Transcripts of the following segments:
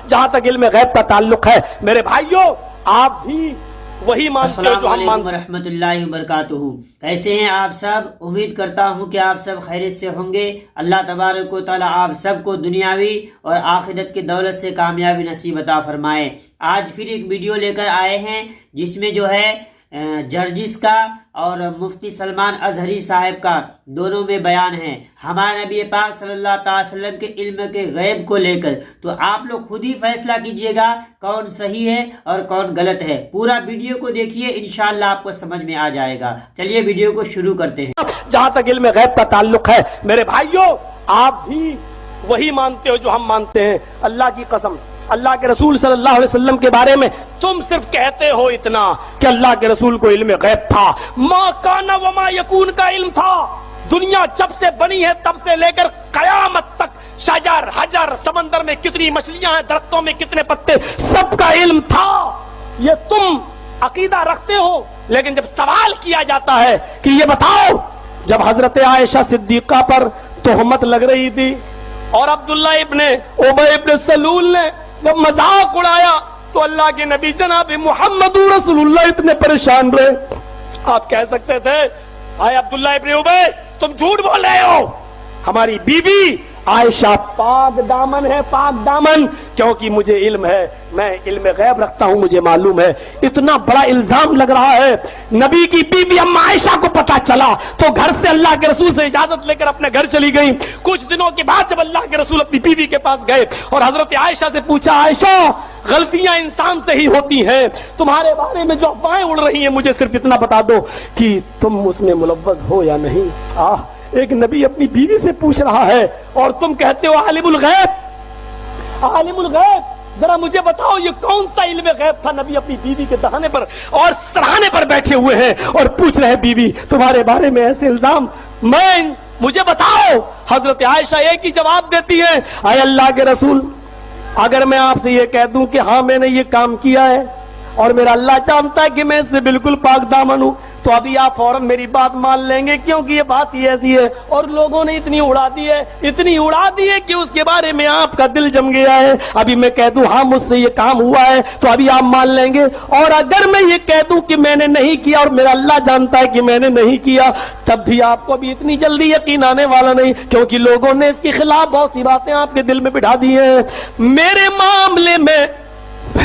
جہاں تک علم غیب کا تعلق ہے میرے بھائیوں آپ بھی وہی مانتے ہو جو ہم السلام علیکم ورحمۃ اللہ وبرکاتہ۔ کیسے ہیں آپ سب؟ امید کرتا ہوں کہ آپ سب خیریت سے ہوں گے۔ اللہ تبارک و تعالی آپ سب کو دنیاوی اور آخرت کی دولت سے کامیابی نصیب عطا فرمائے۔ آج پھر ایک ویڈیو لے کر آئے ہیں جس میں جو ہے جرجس کا اور مفتی سلمان اظہری صاحب کا دونوں میں بیان ہے ہمارے نبی پاک صلی اللہ تعالی وسلم کے علم کے غیب کو لے کر۔ تو آپ لوگ خود ہی فیصلہ کیجئے گا کون صحیح ہے اور کون غلط ہے۔ پورا ویڈیو کو دیکھیے، انشاءاللہ آپ کو سمجھ میں آ جائے گا۔ چلیے ویڈیو کو شروع کرتے ہیں۔ جہاں تک علم غیب کا تعلق ہے میرے بھائیوں آپ بھی وہی مانتے ہو جو ہم مانتے ہیں۔ اللہ کی قسم، اللہ کے رسول صلی اللہ علیہ وسلم کے بارے میں تم صرف کہتے ہو اتنا کہ اللہ کے رسول کو علم غیب تھا، ما کان وما یکون کا علم تھا۔ دنیا جب سے بنی ہے تب سے لے کر قیامت تک شجر حجر، سمندر میں کتنی مچھلیاں ہیں، درختوں میں کتنے پتے، سب کا علم تھا۔ یہ تم عقیدہ رکھتے ہو، لیکن جب سوال کیا جاتا ہے کہ یہ بتاؤ، جب حضرت عائشہ صدیقہ پر تہمت لگ رہی تھی اور عبداللہ ابن ابی ابن سلول نے جب مذاق اڑایا تو اللہ کے نبی جناب محمد رسول اللہ اتنے پریشان رہے۔ آپ کہہ سکتے تھے آئے عبداللہ ابن ابی تم جھوٹ بول رہے ہو، ہماری بیوی عائشہ پاک دامن ہے، پاک دامن، کیونکہ مجھے علم ہے، میں علم غیب رکھتا ہوں، مجھے معلوم ہے۔ اتنا بڑا الزام لگ رہا ہے۔ نبی کی بیوی اما عائشہ کو پتا چلا تو گھر سے اللہ کے رسول سے اجازت لے کر اپنے گھر چلی گئی۔ کچھ دنوں کے بعد جب اللہ کے رسول اپنی بیوی کے پاس گئے اور حضرت عائشہ سے پوچھا، عائشہ غلطیاں انسان سے ہی ہوتی ہیں، تمہارے بارے میں جو افواہیں اڑ رہی ہیں مجھے صرف اتنا بتا دو کہ تم اس میں ملوث ہو یا نہیں۔ ایک نبی اپنی بیوی سے پوچھ رہا ہے اور تم کہتے ہو عالم الغیب، عالم الغیب، ذرا مجھے بتاؤ یہ کون سا علم غیب تھا؟ نبی اپنی بیوی کے دہانے پر اور سراہنے پر بیٹھے ہوئے ہیں اور پوچھ رہے بیوی تمہارے بارے میں ایسے الزام، مجھے بتاؤ۔ حضرت عائشہ ایک ہی جواب دیتی ہے، اے اللہ کے رسول اگر میں آپ سے یہ کہہ دوں کہ ہاں میں نے یہ کام کیا ہے اور میرا اللہ جانتا ہے کہ میں اس سے بالکل پاک دامن ہوں، تو ابھی آپ فوراً میری بات مان لیں گے، کیونکہ یہ بات ہی ایسی ہے اور لوگوں نے اتنی اڑا دی ہے کہ اس کے بارے میں آپ کا دل جم گیا ہے۔ ابھی میں کہہ دوں ہاں مجھ سے یہ کام ہوا ہے تو ابھی آپ مان لیں گے، اور اگر میں یہ کہہ دوں کہ میں نے نہیں کیا اور میرا اللہ جانتا ہے کہ میں نے نہیں کیا، تب بھی آپ کو بھی اتنی جلدی یقین آنے والا نہیں، کیونکہ لوگوں نے اس کے خلاف بہت سی باتیں آپ کے دل میں بٹھا دی ہیں۔ میرے معاملے میں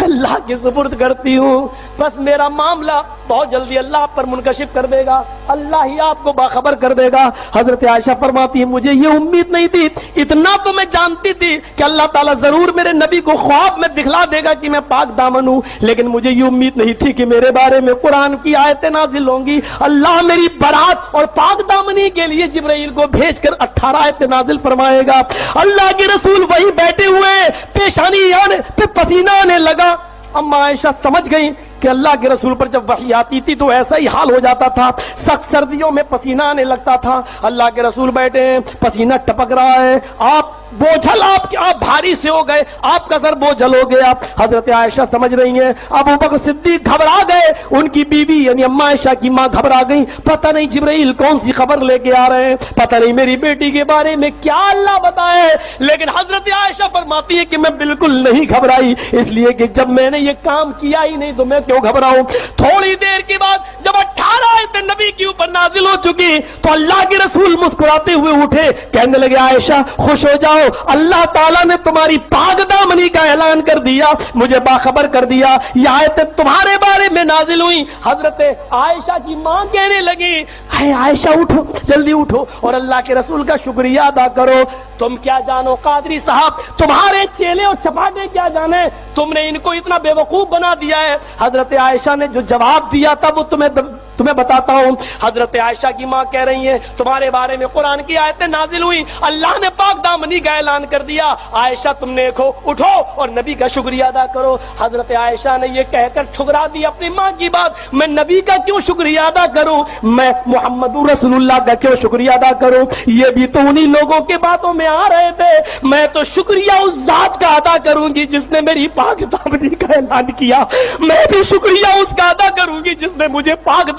اللہ کی سپرد کرتی ہوں، بس میرا معاملہ بہت جلدی اللہ آپ پر منکشف کر دے گا، اللہ ہی آپ کو باخبر کر دے گا۔ حضرت عائشہ فرماتی ہے مجھے یہ امید نہیں تھی، اتنا تو میں جانتی تھی کہ اللہ تعالیٰ ضرور میرے نبی کو خواب میں دکھلا دے گا کہ میں پاک دامن ہوں، لیکن مجھے یہ امید نہیں تھی کہ میرے بارے میں قرآن کی آیتیں نازل ہوں گی۔ اللہ میری برات اور پاک دامنی کے لیے جبرائیل کو بھیج کر 18 آیتیں نازل فرمائے گا۔ اللہ کے رسول وہی بیٹھے ہوئے، پیشانی پہ پسینہ آنے لگا۔ اما عائشہ سمجھ گئی کہ اللہ کے رسول پر جب وحی آتی تھی تو ایسا ہی حال ہو جاتا تھا، سخت سردیوں میں پسینہ آنے لگتا تھا۔ اللہ کے رسول بیٹھے ہیں، پسینہ ٹپک رہا ہے، آپ بوجھل، آپ بھاری سے ہو گئے، آپ کا سر بوجھل ہو گیا۔ حضرت عائشہ سمجھ رہی ہیں، ابو بکر صدیق گھبرا گئے، ان کی بیوی یعنی اما عائشہ کی ماں گھبرا گئی، پتہ نہیں جبرائیل کون سی خبر لے کے آ رہے ہیں، پتہ نہیں میری بیٹی کے بارے میں کیا اللہ بتائے۔ لیکن حضرت عائشہ فرماتی ہے کہ میں بالکل نہیں گھبرائی، اس لیے کہ جب میں نے یہ کام کیا ہی نہیں تو میں کیوں گھبراؤں۔ تھوڑی دیر کے بعد جب 18 آیتیں نبی کے اوپر نازل ہو چکی تو اللہ کے رسول مسکراتے ہوئے اٹھے، کہنے لگے عائشہ خوش ہو جاؤ، اللہ تعالیٰ نے تمہاری پاک دامنی کا اعلان کر دیا، مجھے باخبر کر دیا، یہ آیتیں تمہارے بارے میں نازل ہوئی۔ حضرت عائشہ کی ماں کہنے لگی اے عائشہ اٹھو، جلدی اٹھو اور اللہ کے رسول کا شکریہ ادا کرو۔ تم کیا جانو قادری صاحب، تمہارے چیلے اور چپاٹے کیا جانے، تم نے ان کو اتنا بے وقوف بنا دیا ہے۔ حضرت عائشہ نے جو جواب دیا تھا وہ تمہیں بتاتا ہوں۔ حضرت عائشہ کی ماں کہہ رہی ہیں تمہارے بارے میں قرآن کی آیتیں نازل ہوئی، اللہ نے پاک دامنی کا اعلان کر دیا، عائشہ تم نے اٹھو اور نبی کا شکریہ ادا کرو۔ حضرت عائشہ نے یہ کہہ کر ٹھکرا دی اپنی ماں کی بات، میں نبی کا کیوں شکریہ ادا کروں، میں محمد رسول اللہ کا کیوں شکریہ ادا کروں، یہ بھی تو انہی لوگوں کے باتوں میں آ رہے تھے، میں تو شکریہ اس ذات کا ادا کروں گی جس نے میری پاک دامنی کا اعلان کیا، میں بھی شکریہ اس کا ادا کروں گی جس نے مجھے پاک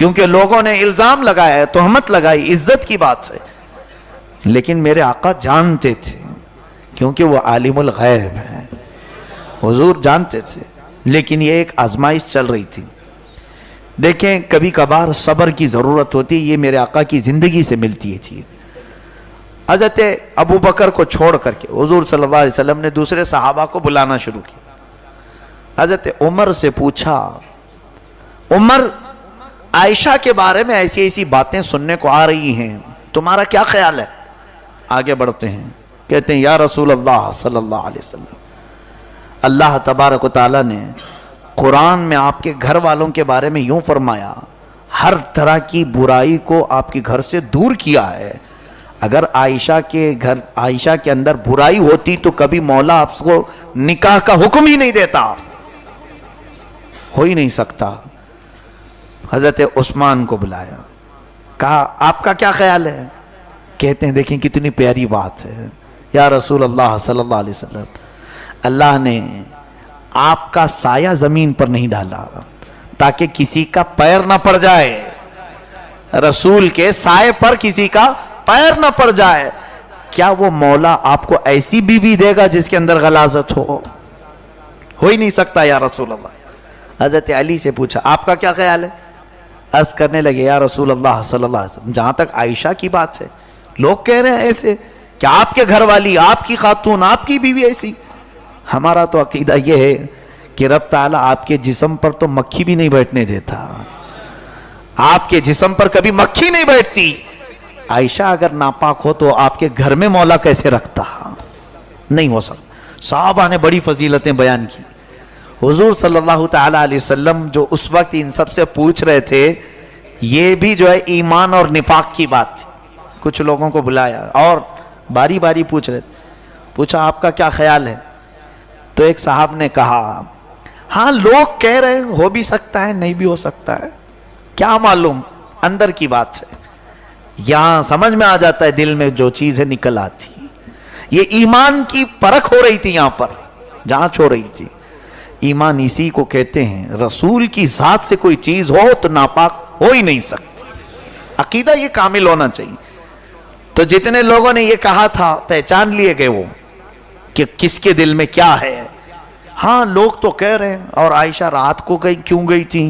کیونکہ لوگوں نے الزام لگایا ہے, تہمت لگائی, عزت کی بات ہے. لیکن میرے آقا جانتے تھے, کیونکہ وہ عالم الغیب ہیں, حضور جانتے تھے. لیکن یہ ایک آزمائش چل رہی تھی. دیکھیں کبھی کبھار صبر کی ضرورت ہوتی ہے, یہ میرے آقا کی زندگی سے ملتی ہے چیز. حضرت ابو بکر کو چھوڑ کر کے حضور صلی اللہ علیہ وسلم نے دوسرے صحابہ کو بلانا شروع کیا. حضرت عمر سے پوچھا, عمر عائشہ کے بارے میں ایسی ایسی باتیں سننے کو آ رہی ہیں, تمہارا کیا خیال ہے؟ آگے بڑھتے ہیں, کہتے ہیں یا رسول اللہ صلی اللہ علیہ وسلم, اللہ تبارک و تعالیٰ نے قرآن میں آپ کے گھر والوں کے بارے میں یوں فرمایا, ہر طرح کی برائی کو آپ کے گھر سے دور کیا ہے. اگر عائشہ کے اندر برائی ہوتی تو کبھی مولا آپ کو نکاح کا حکم ہی نہیں دیتا, ہو ہی نہیں سکتا. حضرت عثمان کو بلایا, کہا آپ کا کیا خیال ہے؟ کہتے ہیں دیکھیں کتنی پیاری بات ہے, یا رسول اللہ صلی اللہ علیہ وسلم, اللہ نے آپ کا سایہ زمین پر نہیں ڈالا تاکہ کسی کا پیر نہ پڑ جائے, رسول کے سائے پر کسی کا پیر نہ پڑ جائے. کیا وہ مولا آپ کو ایسی بیوی دے گا جس کے اندر غلاظت ہو ہی نہیں سکتا یا رسول اللہ. حضرت علی سے پوچھا آپ کا کیا خیال ہے؟ عرض کرنے لگے یا رسول اللہ صلی اللہ علیہ وسلم, جہاں تک عائشہ کی بات ہے, لوگ کہہ رہے ہیں ایسے کہ آپ کے گھر والی, آپ کی خاتون, آپ کی بیوی ایسی. ہمارا تو عقیدہ یہ ہے کہ رب تعالیٰ آپ کے جسم پر تو مکھی بھی نہیں بیٹھنے دیتا, آپ کے جسم پر کبھی مکھی نہیں بیٹھتی. عائشہ اگر ناپاک ہو تو آپ کے گھر میں مولا کیسے رکھتا؟ نہیں ہو سکتا. صحابہ نے بڑی فضیلتیں بیان کی. حضور صلی اللہ تعالیٰ علیہ وسلم جو اس وقت ان سب سے پوچھ رہے تھے, یہ بھی جو ہے ایمان اور نفاق کی بات تھی. کچھ لوگوں کو بلایا اور باری باری پوچھ رہے تھے. پوچھا آپ کا کیا خیال ہے؟ تو ایک صاحب نے کہا ہاں لوگ کہہ رہے ہیں, ہو بھی سکتا ہے نہیں بھی ہو سکتا ہے, کیا معلوم, اندر کی بات ہے. یہاں سمجھ میں آ جاتا ہے, دل میں جو چیز ہے نکل آتی. یہ ایمان کی پرکھ ہو رہی تھی, یہاں پر جانچ ہو رہی تھی. ایمان اسی کو کہتے ہیں, رسول کی ذات سے کوئی چیز ہو تو ناپاک ہو ہی نہیں سکتی. عقیدہ یہ کامل ہونا چاہیے. تو جتنے لوگوں نے یہ کہا تھا پہچان لیے گئے وہ کہ کس کے دل میں کیا ہے. ہاں لوگ تو کہہ رہے ہیں, اور عائشہ رات کو کیوں گئی تھی,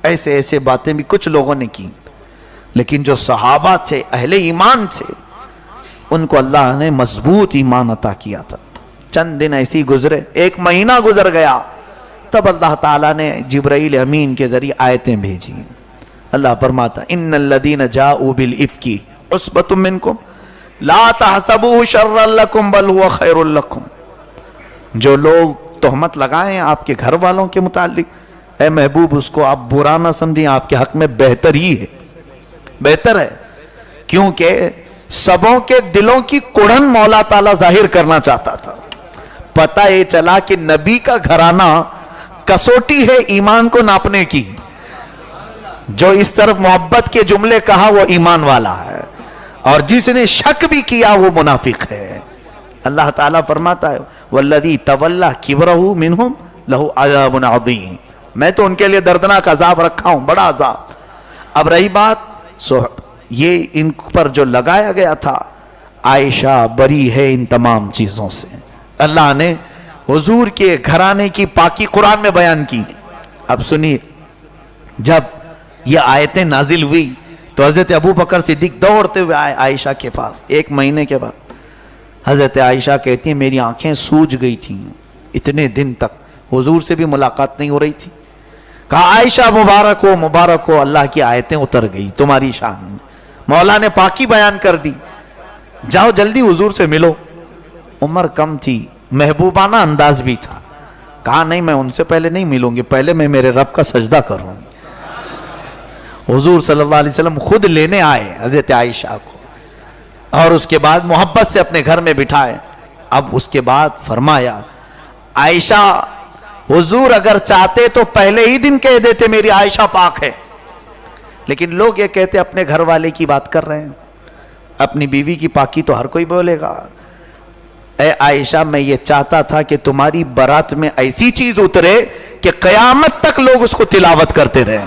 ایسے ایسے باتیں بھی کچھ لوگوں نے کی. لیکن جو صحابہ تھے, اہل ایمان تھے, ان کو اللہ نے مضبوط ایمان عطا کیا تھا. چند دن ایسی گزرے, ایک مہینہ گزر گیا, تب اللہ تعالیٰ نے جبرائیل امین کے ذریعے آیتیں بھیجی. اللہ فرماتا ان الذین جاؤوا بالافک عصبۃ منکم لا تحسبوه شرا لکم بل هو خیر لکم. جو لوگ تہمت لگائیں آپ کے گھر والوں کے متعلق, اے محبوب اس کو آپ برا نہ سمجھیں, آپ کے حق میں بہتر ہی ہے, بہتر ہے. کیونکہ سبوں کے دلوں کی کڑھن مولا تعالیٰ ظاہر کرنا چاہتا تھا. پتہ یہ چلا کہ نبی کا گھرانہ کسوٹی ہے ایمان کو ناپنے کی. جو اس طرف محبت کے جملے کہا وہ ایمان والا ہے, اور جس نے شک بھی کیا وہ منافق ہے. اللہ تعالیٰ فرماتا ہے والذی تولی کبرہ منہم لہ عذاب عظیم, میں تو ان کے لیے دردناک عذاب رکھا ہوں, بڑا عذاب. اب رہی بات یہ ان پر جو لگایا گیا تھا, عائشہ بری ہے ان تمام چیزوں سے. اللہ نے حضور کے گھرانے کی پاکی قرآن میں بیان کی. اب سنیے, جب یہ آیتیں نازل ہوئی تو حضرت ابو بکر صدیق دوڑتے ہوئے آئے عائشہ کے پاس. ایک مہینے کے بعد حضرت عائشہ کہتی ہیں میری آنکھیں سوج گئی تھیں, اتنے دن تک حضور سے بھی ملاقات نہیں ہو رہی تھی. کہا عائشہ مبارک ہو, اللہ کی آیتیں اتر گئی تمہاری شان میں, مولا نے پاکی بیان کر دی, جاؤ جلدی حضور سے ملو. عمر کم تھی, محبوبانہ انداز بھی تھا. کہا نہیں میں ان سے پہلے نہیں ملوں گی, پہلے میں میرے رب کا سجدہ کروں گی. حضور صلی اللہ علیہ وسلم خود لینے آئے حضرت عائشہ کو, اور اس کے بعد محبت سے اپنے گھر میں بٹھائے. اب اس کے بعد فرمایا عائشہ, حضور اگر چاہتے تو پہلے ہی دن کہہ دیتے میری عائشہ پاک ہے, لیکن لوگ یہ کہتے اپنے گھر والے کی بات کر رہے ہیں, اپنی بیوی کی پاکی تو ہر کوئی بولے گا. اے عائشہ میں یہ چاہتا تھا کہ تمہاری برات میں ایسی چیز اترے کہ قیامت تک لوگ اس کو تلاوت کرتے رہیں.